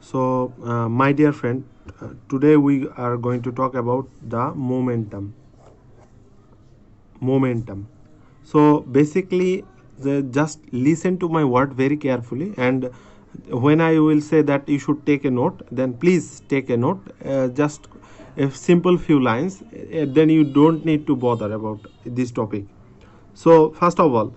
My dear friend, today we are going to talk about the momentum. Momentum. So, basically, just listen to my word very carefully, and when I will say that you should take a note, then please take a note. Just a simple few lines, then you don't need to bother about this topic. So first of all,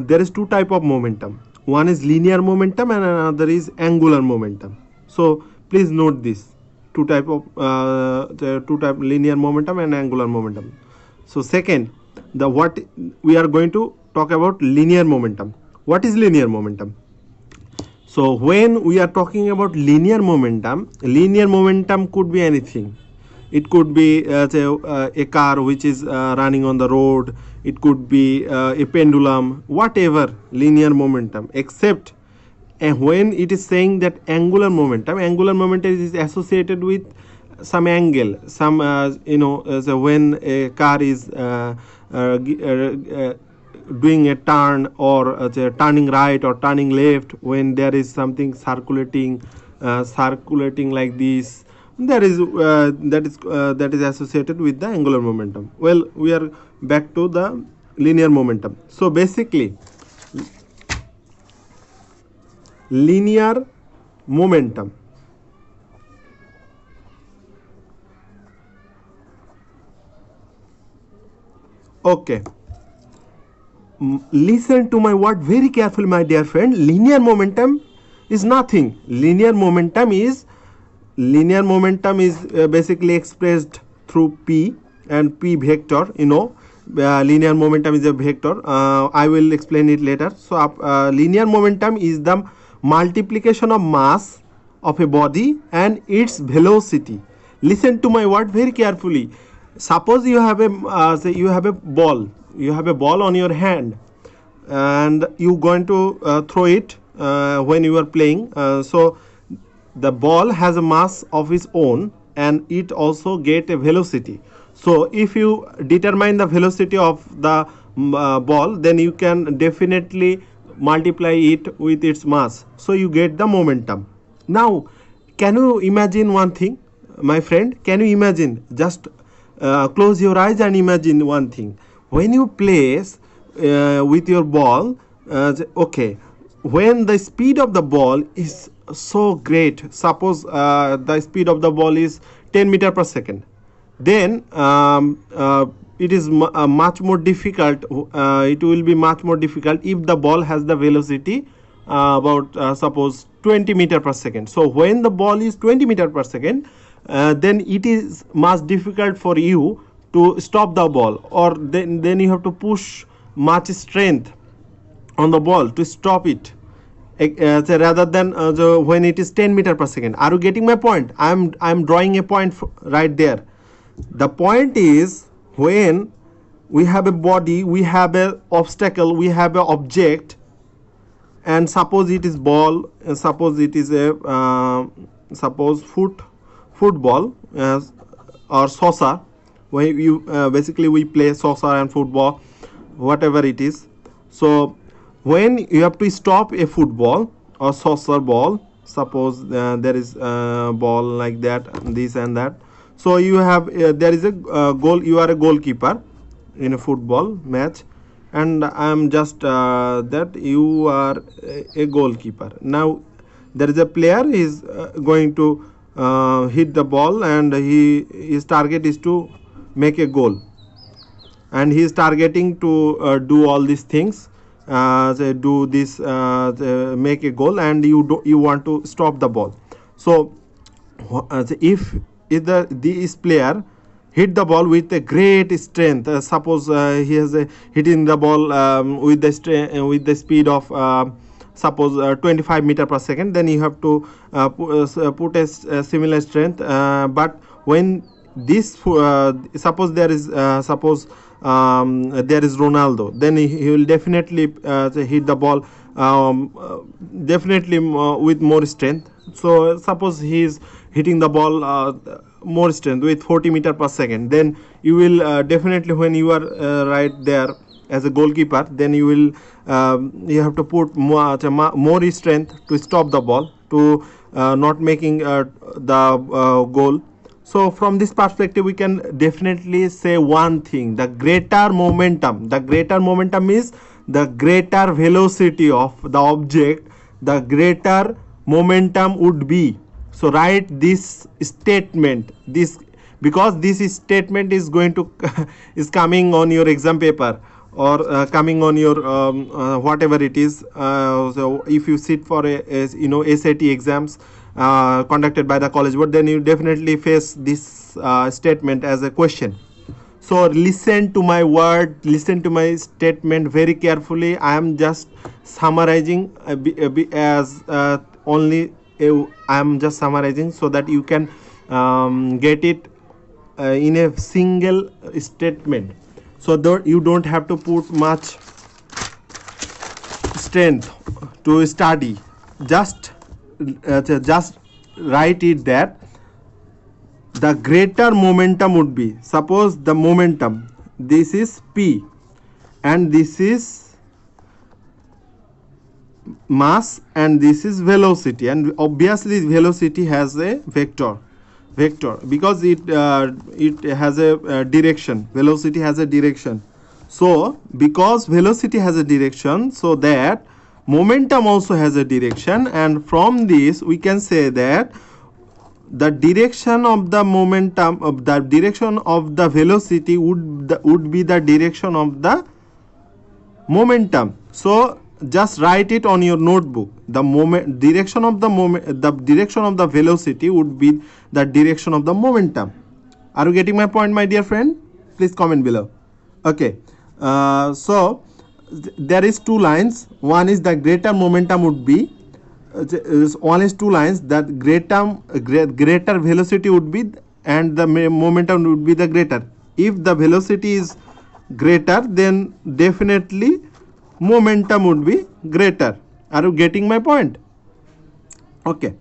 there is two type of momentum. One is linear momentum and another is angular momentum. So please note this the two type linear momentum and angular momentum. So second, the what we are going to talk about linear momentum. What is linear momentum? So when we are talking about linear momentum could be anything. It could be a car which is running on the road. It could be a pendulum, whatever linear momentum. Except when it is saying that angular momentum is associated with some angle, some so when a car is doing a turn or turning right or turning left, when there is something circulating like this, that is associated with the angular momentum. Well, we are back to the linear momentum. So basically, linear momentum, okay, listen to my word very carefully, my dear friend. Linear momentum is nothing. Linear momentum is basically expressed through p and p vector. Linear momentum is a vector. I will explain it later. So linear momentum is the multiplication of mass of a body and its velocity. Listen to my word very carefully. Suppose you have a ball on your hand, and you going to throw it when you are playing. So the ball has a mass of its own, and it also get a velocity. So if you determine the velocity of the ball, then you can definitely multiply it with its mass, so you get the momentum. Now, can you imagine one thing, my friend? Can you imagine? Just close your eyes and imagine one thing. When you place with your ball, okay, when the speed of the ball is so great, suppose the speed of the ball is 10 meter per second, then it is much more difficult. It will be much more difficult if the ball has the velocity about suppose 20 meter per second. So when the ball is 20 meter per second, then it is much difficult for you to stop the ball, or then you have to push much strength on the ball to stop it, rather than when it is 10 meter per second. Are you getting my point? I'm drawing a point right there. The point is, when we have a body, we have a obstacle, we have a object, and suppose it is ball, suppose it is a suppose football, or saucer. When you basically we play saucer and football, whatever it is. So when you have to stop a football or saucer ball, suppose there is a ball like that, this and that. So you have there is a goal. You are a goalkeeper in a football match, and I am just that you are a goalkeeper. Now there is a player is going to hit the ball, and his target is to make a goal, and he is targeting to do all these things, do this, make a goal, and you want to stop the ball. So if this player hit the ball with a great strength, suppose he has hitting the ball with the speed of suppose 25 meter per second, then you have to put a similar strength. But when this suppose there is there is Ronaldo, then he will definitely hit the ball definitely with more strength. So suppose he is hitting the ball more strength with 40 meter per second, then you will definitely, when you are right there, as a goalkeeper, then you have to put more strength to stop the ball, to not making the goal. So from this perspective, we can definitely say one thing: the greater momentum. The greater momentum is the greater velocity of the object, the greater momentum would be. So write this statement, this, because this statement is going to is coming on your exam paper, or coming on your whatever it is. So if you sit for SAT exams conducted by the college board, then you definitely face this statement as a question. So listen to my word, listen to my statement very carefully. I am just summarizing as only I am just summarizing so that you can get it in a single statement, so that you don't have to put much strength to study. Just write it that the greater momentum would be, suppose the momentum, this is P and this is mass and this is velocity, and obviously velocity has a vector because it has a direction. Velocity has a direction. So because velocity has a direction, so that momentum also has a direction, and from this we can say that the direction of the momentum, of the direction of the velocity would be the direction of the momentum. So just write it on your notebook. The direction of the velocity would be the direction of the momentum. Are you getting my point, my dear friend? Please comment below. Okay, so there is two lines. One is the greater momentum would be, one is two lines, that greater velocity would be and the momentum would be the greater. If the velocity is greater, then definitely momentum would be greater. Are you getting my point? Okay.